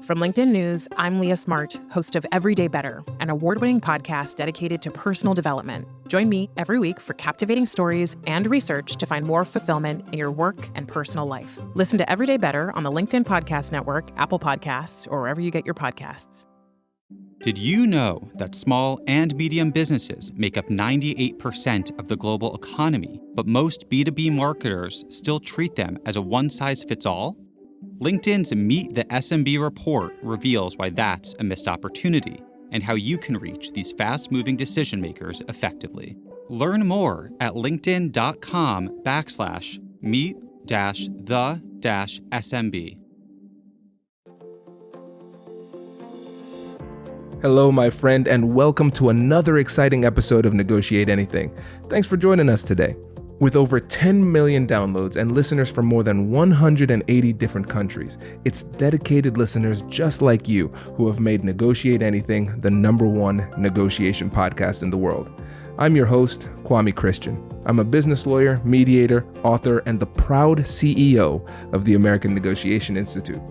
From LinkedIn News, I'm Leah Smart, host of Everyday Better, an award-winning podcast dedicated to personal development. Join me every week for captivating stories and research to find more fulfillment in your work and personal life. Listen to Everyday Better on the LinkedIn Podcast Network, Apple Podcasts, or wherever you get your podcasts. Did you know that small and medium businesses make up 98% of the global economy, but most B2B marketers still treat them as a one-size-fits-all? LinkedIn's Meet the SMB report reveals why that's a missed opportunity and how you can reach these fast-moving decision makers effectively. Learn more at linkedin.com/meet-the-SMB. Hello, my friend, and welcome to another exciting episode of Negotiate Anything. Thanks for joining us today. With over 10 million downloads and listeners from more than 180 different countries, it's dedicated listeners just like you who have made Negotiate Anything the #1 negotiation podcast in the world. I'm your host, Kwame Christian. I'm a business lawyer, mediator, author, and the proud CEO of the American Negotiation Institute.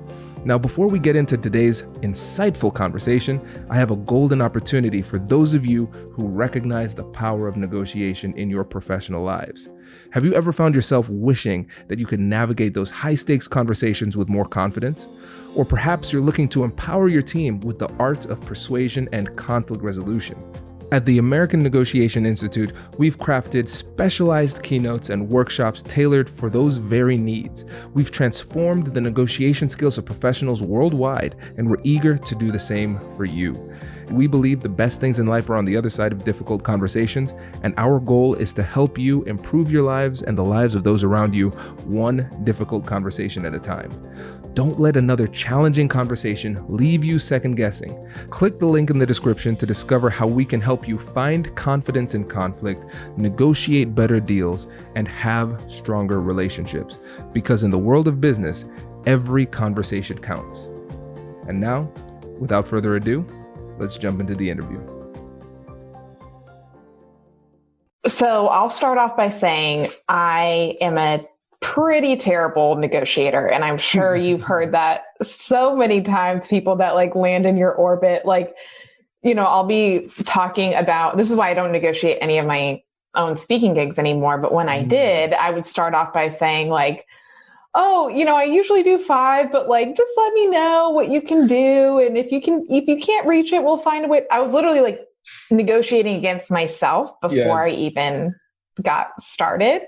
Now, before we get into today's insightful conversation, I have a golden opportunity for those of you who recognize the power of negotiation in your professional lives. Have you ever found yourself wishing that you could navigate those high-stakes conversations with more confidence? Or perhaps you're looking to empower your team with the art of persuasion and conflict resolution. At the American Negotiation Institute, we've crafted specialized keynotes and workshops tailored for those very needs. We've transformed the negotiation skills of professionals worldwide, and we're eager to do the same for you. We believe the best things in life are on the other side of difficult conversations, and our goal is to help you improve your lives and the lives of those around you, one difficult conversation at a time. Don't let another challenging conversation leave you second guessing. Click the link in the description to discover how we can help you find confidence in conflict, negotiate better deals, and have stronger relationships. Because in the world of business, every conversation counts. And now, without further ado, let's jump into the interview. So I'll start off by saying I am a pretty terrible negotiator. And I'm sure you've heard that so many times, people that like land in your orbit, like, you know, I'll be talking about, this is why I don't negotiate any of my own speaking gigs anymore. But when I did, I would start off by saying like, oh, you know, I usually do 5, but like, just let me know what you can do. And if you can't reach it, we'll find a way. I was literally like negotiating against myself before I even got started.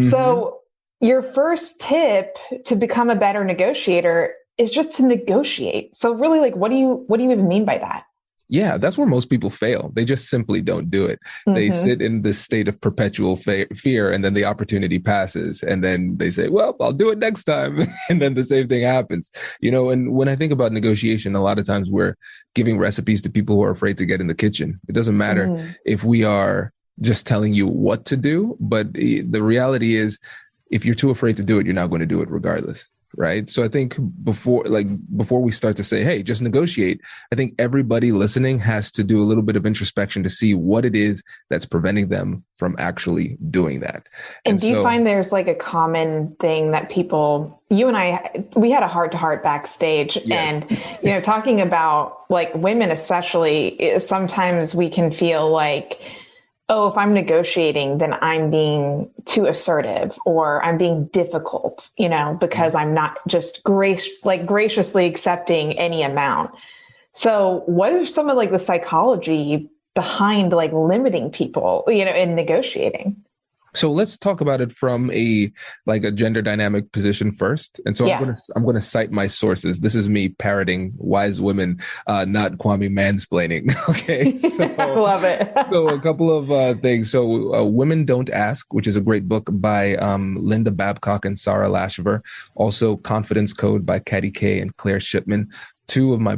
So your first tip to become a better negotiator is just to negotiate. So really, like, what do you even mean by that? Yeah, that's where most people fail. They just simply don't do it. They sit in this state of perpetual fear, and then the opportunity passes, and then they say, well, I'll do it next time. And then the same thing happens. You know, and when I think about negotiation, a lot of times we're giving recipes to people who are afraid to get in the kitchen. It doesn't matter if we are just telling you what to do, but the reality is, if you're too afraid to do it, you're not going to do it regardless. Right. So I think before we start to say, hey, just negotiate, I think everybody listening has to do a little bit of introspection to see what it is that's preventing them from actually doing that. And do you find there's like a common thing that people, you and I, we had a heart-to-heart backstage, and, you know, talking about like women, especially, sometimes we can feel like, oh, if I'm negotiating, then I'm being too assertive or I'm being difficult, you know, because I'm not just graciously accepting any amount. So what are some of like the psychology behind like limiting people, you know, in negotiating? So let's talk about it from a gender dynamic position first. And so I'm going to cite my sources. This is me parroting wise women, not Kwame mansplaining. Okay. So, I love it. So a couple of things. So Women Don't Ask, which is a great book by Linda Babcock and Sarah Lashver. Also Confidence Code by Katty Kay and Claire Shipman. Two of my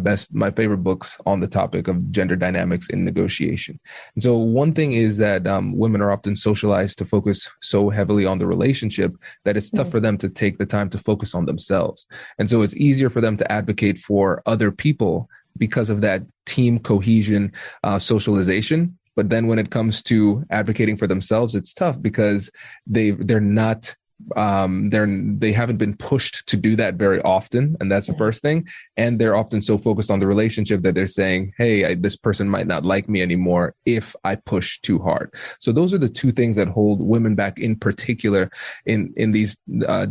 favorite books on the topic of gender dynamics in negotiation. And so one thing is that women are often socialized to focus so heavily on the relationship that it's tough for them to take the time to focus on themselves. And so it's easier for them to advocate for other people because of that team cohesion, socialization. But then when it comes to advocating for themselves, it's tough because they're not they haven't been pushed to do that very often. And that's the first thing. And they're often so focused on the relationship that they're saying, hey, this person might not like me anymore if I push too hard. So those are the two things that hold women back in particular in these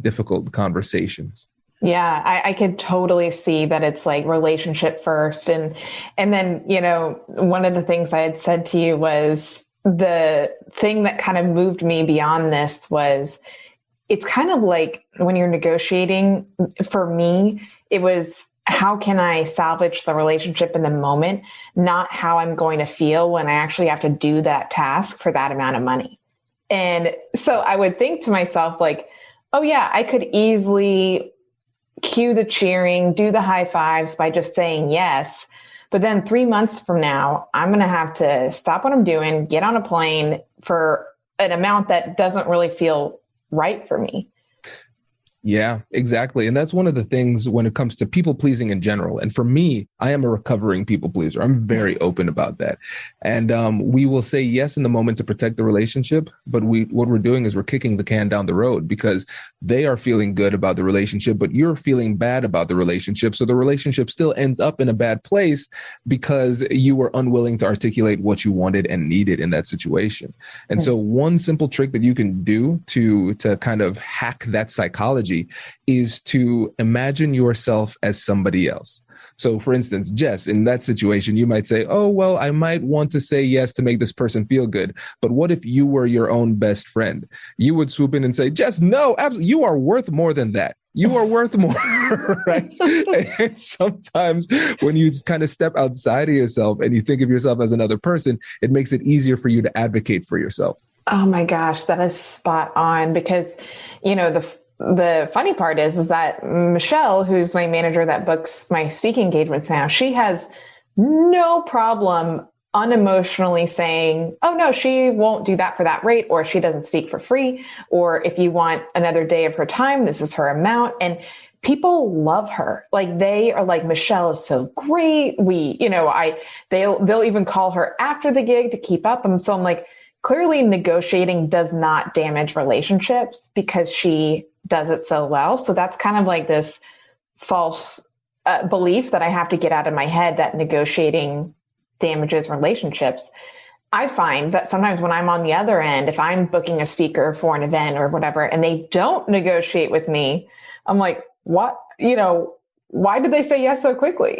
difficult conversations. Yeah, I could totally see that it's like relationship first. And then, one of the things I had said to you was the thing that kind of moved me beyond this was it's kind of like when you're negotiating, for me, it was how can I salvage the relationship in the moment, not how I'm going to feel when I actually have to do that task for that amount of money. And so I would think to myself like, oh yeah, I could easily cue the cheering, do the high fives by just saying yes. But then 3 months from now, I'm going to have to stop what I'm doing, get on a plane for an amount that doesn't really feel right for me. Yeah, exactly. And that's one of the things when it comes to people pleasing in general. And for me, I am a recovering people pleaser. I'm very open about that. And we will say yes in the moment to protect the relationship. But what we're doing is we're kicking the can down the road because they are feeling good about the relationship, but you're feeling bad about the relationship. So the relationship still ends up in a bad place because you were unwilling to articulate what you wanted and needed in that situation. And so one simple trick that you can do to kind of hack that psychology is to imagine yourself as somebody else. So for instance, Jess, in that situation, you might say, oh, well, I might want to say yes to make this person feel good. But what if you were your own best friend? You would swoop in and say, Jess, no, absolutely. You are worth more than that. You are worth more, right? And sometimes when you kind of step outside of yourself and you think of yourself as another person, it makes it easier for you to advocate for yourself. Oh my gosh, that is spot on because, the funny part is that Michelle, who's my manager that books my speaking engagements now, she has no problem unemotionally saying, oh no, she won't do that for that rate, or she doesn't speak for free, or if you want another day of her time, this is her amount. And people love her. Like they are like, Michelle is so great. They'll even call her after the gig to keep up. And so I'm like, clearly negotiating does not damage relationships because she does it so well. So that's kind of like this false belief that I have to get out of my head that negotiating damages relationships. I find that sometimes when I'm on the other end, if I'm booking a speaker for an event or whatever, and they don't negotiate with me, I'm like, what, why did they say yes so quickly?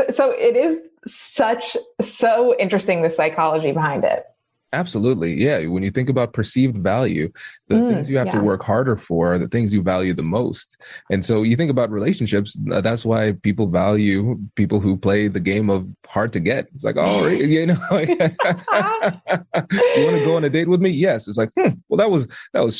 So it is so interesting, the psychology behind it. Absolutely. Yeah. When you think about perceived value, the things you have to work harder for are the things you value the most. And so you think about relationships, that's why people value people who play the game of hard to get. It's like, oh, you want to go on a date with me? Yes. It's like, well, that was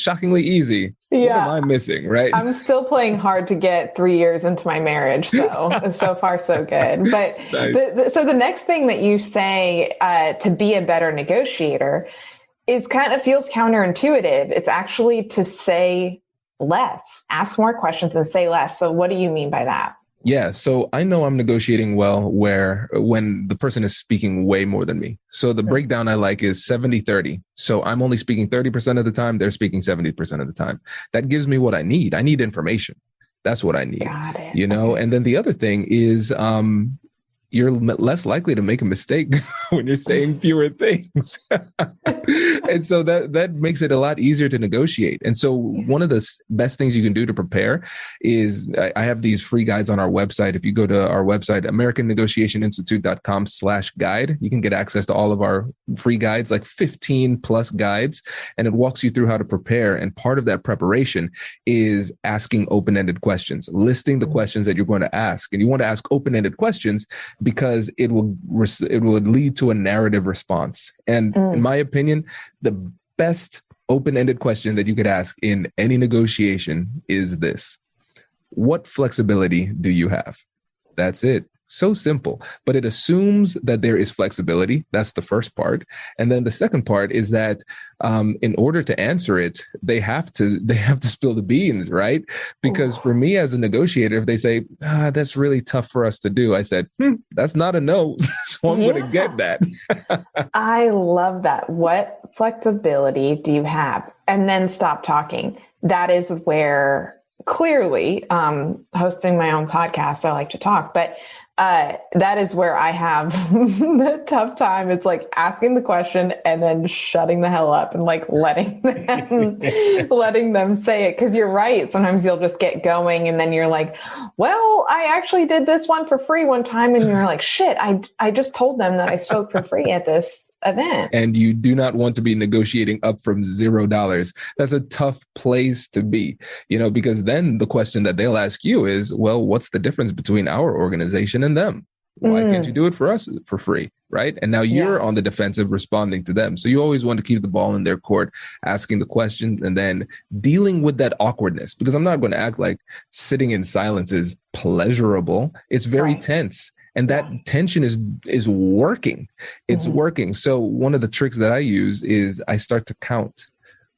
shockingly easy. Yeah. What am I missing? Right. I'm still playing hard to get 3 years into my marriage. So far, so good. But nice. So the next thing that you say to be a better negotiator is kind of feels counterintuitive. It's actually to say less, ask more questions and say less. So what do you mean by that? Yeah. So I know I'm negotiating well when the person is speaking way more than me. So the breakdown I like is 70-30. So I'm only speaking 30% of the time. They're speaking 70% of the time. That gives me what I need. I need information. That's what I need. Got it. Okay. And then the other thing is, you're less likely to make a mistake when you're saying fewer things. And so that makes it a lot easier to negotiate. And so one of the best things you can do to prepare is I have these free guides on our website. If you go to our website, americannegotiationinstitute.com/guide, you can get access to all of our free guides, like 15 plus guides, and it walks you through how to prepare. And part of that preparation is asking open-ended questions, listing the questions that you're going to ask. And you want to ask open-ended questions because it will lead to a narrative response. And in my opinion, the best open-ended question that you could ask in any negotiation is this: what flexibility do you have? That's it. So simple, but it assumes that there is flexibility. That's the first part. And then the second part is that in order to answer it, they have to spill the beans, right? Because for me as a negotiator, if they say, that's really tough for us to do, I said, that's not a no. So I'm going to get that. I love that. What flexibility do you have? And then stop talking. that is where clearly, hosting my own podcast, I like to talk, but that is where I have the tough time. It's like asking the question and then shutting the hell up and like letting them say it. Cause you're right. Sometimes you'll just get going and then you're like, well, I actually did this one for free one time. And you're like, shit, I just told them that I spoke for free at this event. And you do not want to be negotiating up from $0. That's a tough place to be, because then the question that they'll ask you is, well, what's the difference between our organization and them? Why can't you do it for us for free? Right. And now you're on the defensive responding to them. So you always want to keep the ball in their court, asking the questions and then dealing with that awkwardness, because I'm not going to act like sitting in silence is pleasurable. It's very tense. And that tension is working. It's working. So one of the tricks that I use is I start to count.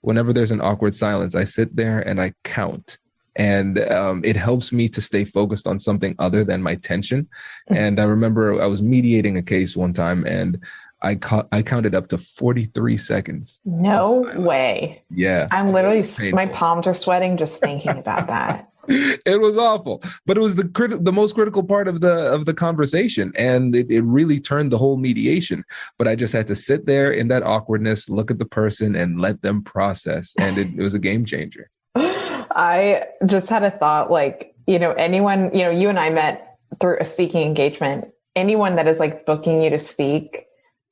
Whenever there's an awkward silence, I sit there and I count. And it helps me to stay focused on something other than my tension. And I remember I was mediating a case one time and I counted up to 43 seconds. No way. Yeah. I'm literally, my palms are sweating just thinking about that. It was awful, but it was the most critical part of the conversation, and it really turned the whole mediation. But I just had to sit there in that awkwardness, look at the person, and let them process, and it was a game changer. I just had a thought, like, anyone, you and I met through a speaking engagement. Anyone that is like booking you to speak,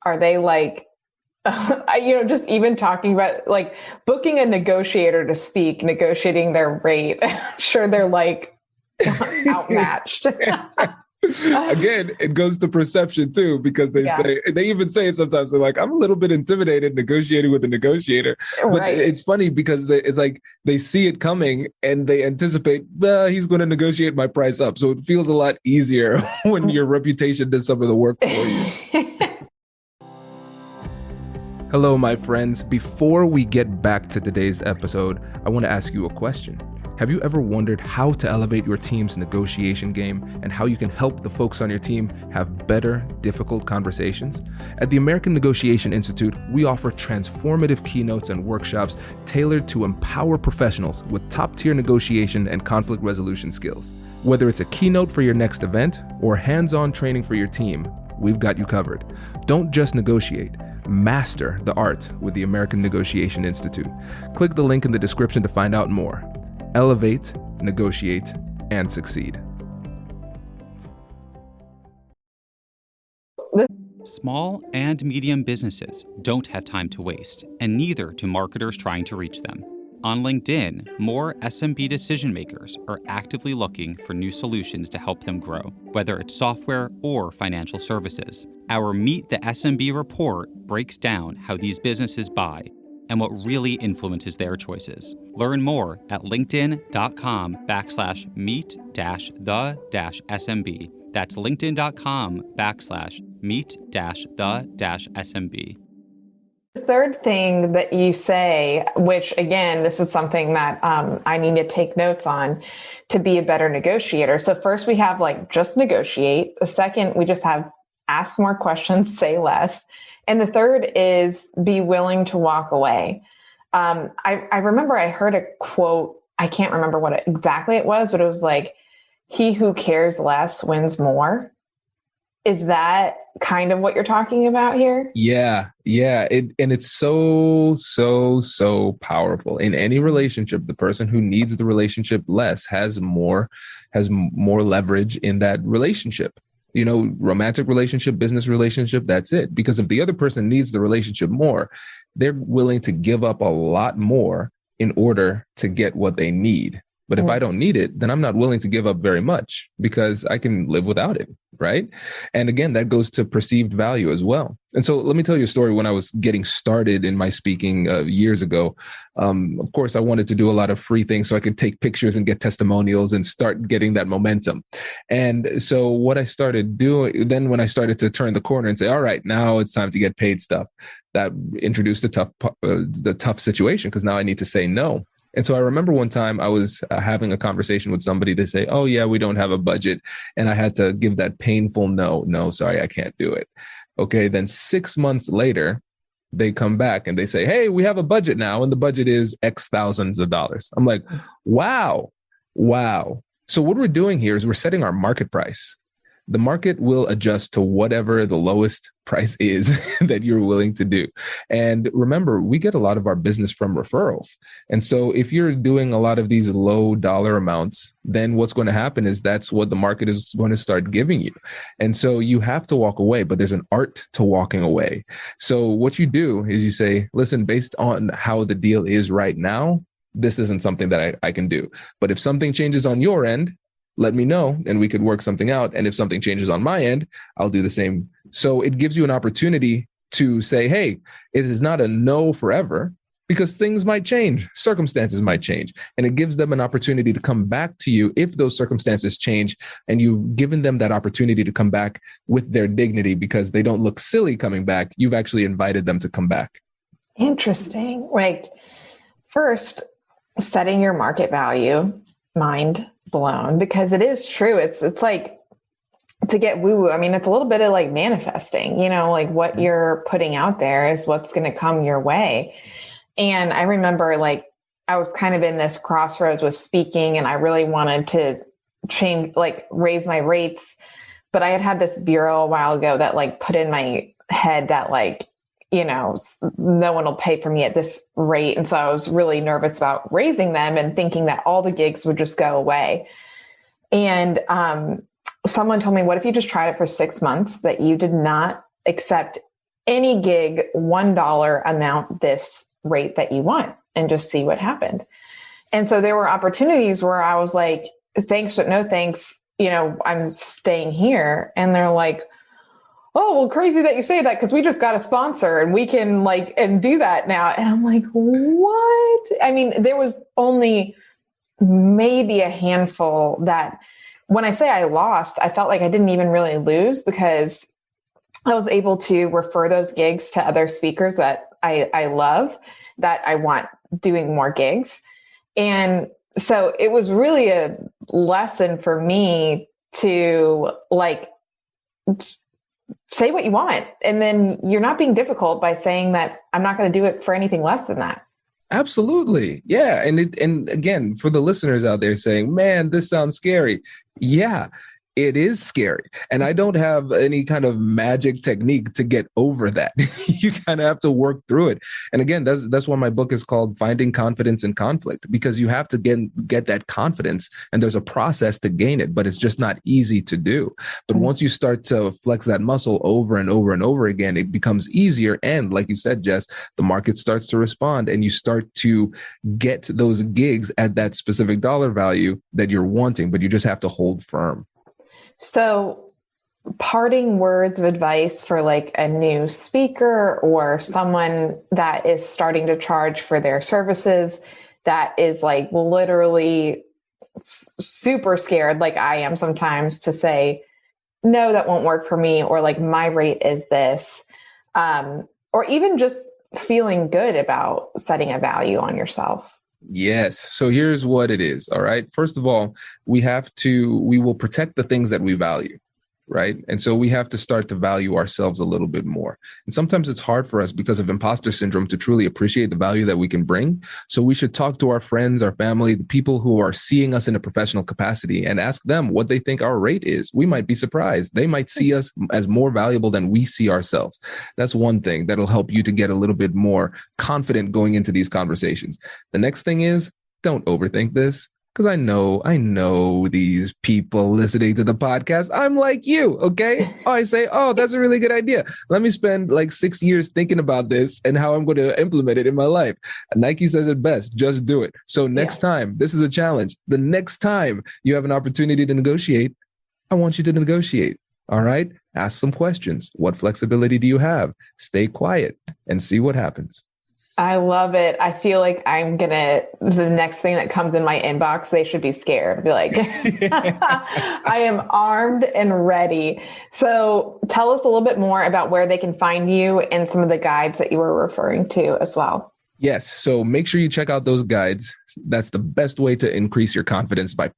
are they like, just even talking about like booking a negotiator to speak, negotiating their rate? I'm sure they're like outmatched. Again, it goes to perception too, because they even say it sometimes. They're like, I'm a little bit intimidated negotiating with a negotiator. But it's funny because it's like they see it coming and they anticipate, he's going to negotiate my price up. So it feels a lot easier when your reputation does some of the work for you. Hello, my friends. Before we get back to today's episode, I want to ask you a question. Have you ever wondered how to elevate your team's negotiation game and how you can help the folks on your team have better, difficult conversations? At the American Negotiation Institute, we offer transformative keynotes and workshops tailored to empower professionals with top-tier negotiation and conflict resolution skills. Whether it's a keynote for your next event or hands-on training for your team, we've got you covered. Don't just negotiate. Master the art with the American Negotiation Institute. Click the link in the description to find out more. Elevate, negotiate, and succeed. Small and medium businesses don't have time to waste, and neither do marketers trying to reach them. On LinkedIn, more SMB decision makers are actively looking for new solutions to help them grow, whether it's software or financial services. Our Meet the SMB report breaks down how these businesses buy and what really influences their choices. Learn more at linkedin.com/meet-the-SMB. That's linkedin.com/meet-the-SMB. The third thing that you say, which again, this is something that I need to take notes on to be a better negotiator. So first we have like just negotiate. The second, we just have ask more questions, say less. And the third is be willing to walk away. I remember I heard a quote, I can't remember what exactly it was, but it was like, he who cares less wins more. Is that kind of what you're talking about here? Yeah. And it's so powerful. In any relationship, the person who needs the relationship less has more leverage in that relationship. Romantic relationship, business relationship, that's it. Because if the other person needs the relationship more, they're willing to give up a lot more in order to get what they need. But if I don't need it, then I'm not willing to give up very much because I can live without it, right? And again, that goes to perceived value as well. And so let me tell you a story. When I was getting started in my speaking years ago, of course, I wanted to do a lot of free things so I could take pictures and get testimonials and start getting that momentum. And so what I started doing, then when I started to turn the corner and say, all right, now it's time to get paid stuff, that introduced the tough situation because now I need to say no. And so I remember one time I was having a conversation with somebody. They say, oh, yeah, we don't have a budget. And I had to give that painful no, sorry, I can't do it. Okay, then 6 months later, they come back and they say, hey, we have a budget now, and the budget is X thousands of dollars. I'm like, wow. So what we're doing here is we're setting our market price. The market will adjust to whatever the lowest price is that you're willing to do. And remember, we get a lot of our business from referrals. And so if you're doing a lot of these low dollar amounts, then what's going to happen is that's what the market is going to start giving you. And so you have to walk away, but there's an art to walking away. So what you do is you say, listen, based on how the deal is right now, this isn't something that I can do. But if something changes on your end, let me know and we could work something out. And if something changes on my end, I'll do the same. So it gives you an opportunity to say, hey, it is not a no forever because things might change, circumstances might change. And it gives them an opportunity to come back to you if those circumstances change, and you've given them that opportunity to come back with their dignity because they don't look silly coming back. You've actually invited them to come back. Interesting. Like, first, setting your market value, mind blown, because it is true. It's like, to get woo-woo, I mean, it's a little bit of like manifesting, like what you're putting out there is what's going to come your way. And I remember like, I was kind of in this crossroads with speaking, and I really wanted to change, like raise my rates. But I had this bureau a while ago that like put in my head that like, no one will pay for me at this rate. And so I was really nervous about raising them and thinking that all the gigs would just go away. And someone told me, what if you just tried it for 6 months, that you did not accept any gig, $1 amount, this rate that you want, and just see what happened. And so there were opportunities where I was like, thanks, but no thanks. I'm staying here. And they're like, oh, well, crazy that you say that, because we just got a sponsor and we can and do that now. And I'm like, what? I mean, there was only maybe a handful that, when I say I lost, I felt like I didn't even really lose, because I was able to refer those gigs to other speakers that I love, that I want doing more gigs. And so it was really a lesson for me to say what you want. And then you're not being difficult by saying that I'm not going to do it for anything less than that. Absolutely. Yeah. And again, for the listeners out there saying, man, this sounds scary. Yeah, it is scary. And I don't have any kind of magic technique to get over that. You kind of have to work through it. And again, that's why my book is called Finding Confidence in Conflict, because you have to get that confidence, and there's a process to gain it, but it's just not easy to do. But once you start to flex that muscle over and over and over again, it becomes easier. And like you said, Jess, the market starts to respond, and you start to get those gigs at that specific dollar value that you're wanting, but you just have to hold firm. So, parting words of advice for like a new speaker or someone that is starting to charge for their services, that is like literally super scared, like I am sometimes, to say, no, that won't work for me, or like my rate is this, or even just feeling good about setting a value on yourself. Yes. So here's what it is. All right. First of all, we will protect the things that we value. Right. And so we have to start to value ourselves a little bit more. And sometimes it's hard for us because of imposter syndrome to truly appreciate the value that we can bring. So we should talk to our friends, our family, the people who are seeing us in a professional capacity, and ask them what they think our rate is. We might be surprised. They might see us as more valuable than we see ourselves. That's one thing that'll help you to get a little bit more confident going into these conversations. The next thing is, don't overthink this. Because I know these people listening to the podcast. I'm like you, okay? I say, oh, that's a really good idea. Let me spend like 6 years thinking about this and how I'm going to implement it in my life. And Nike says it best, just do it. So next time, this is a challenge. The next time you have an opportunity to negotiate, I want you to negotiate. All right? Ask some questions. What flexibility do you have? Stay quiet and see what happens. I love it. I feel like the next thing that comes in my inbox, they should be scared. Be like, I am armed and ready. So tell us a little bit more about where they can find you and some of the guides that you were referring to as well. Yes. So make sure you check out those guides. That's the best way to increase your confidence by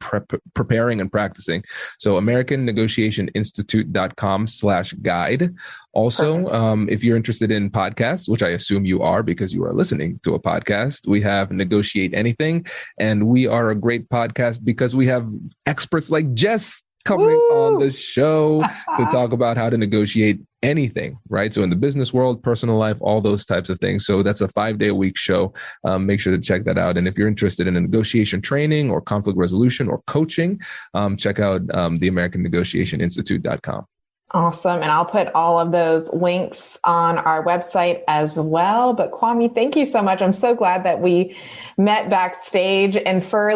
preparing and practicing. So AmericanNegotiationInstitute.com/guide. Also, if you're interested in podcasts, which I assume you are because you are listening to a podcast, we have Negotiate Anything. And we are a great podcast because we have experts like Jess coming on the show to talk about how to negotiate anything, right? So in the business world, personal life, all those types of things. So that's a 5-day-a-week show. Make sure to check that out. And if you're interested in a negotiation training or conflict resolution or coaching, check out the AmericanNegotiationInstitute.com. Awesome. And I'll put all of those links on our website as well. But Kwame, thank you so much. I'm so glad that we met backstage. And for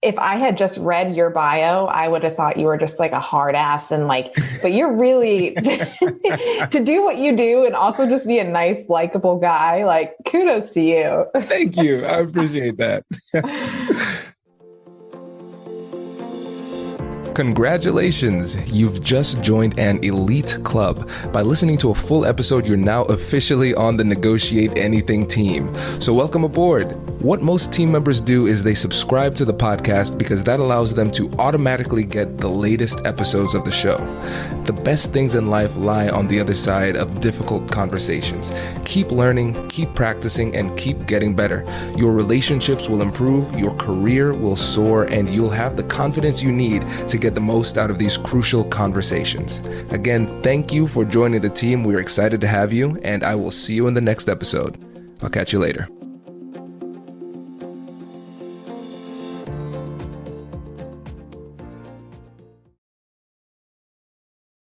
if I had just read your bio, I would have thought you were just like a hard ass and but you're really to do what you do and also just be a nice, likable guy. Kudos to you. Thank you. I appreciate that. Congratulations, you've just joined an elite club. By listening to a full episode, you're now officially on the Negotiate Anything team. So welcome aboard. What most team members do is they subscribe to the podcast because that allows them to automatically get the latest episodes of the show. The best things in life lie on the other side of difficult conversations. Keep learning, keep practicing, and keep getting better. Your relationships will improve, your career will soar, and you'll have the confidence you need to get the most out of these crucial conversations. Again, thank you for joining the team. We're excited to have you, and I will see you in the next episode. I'll catch you later.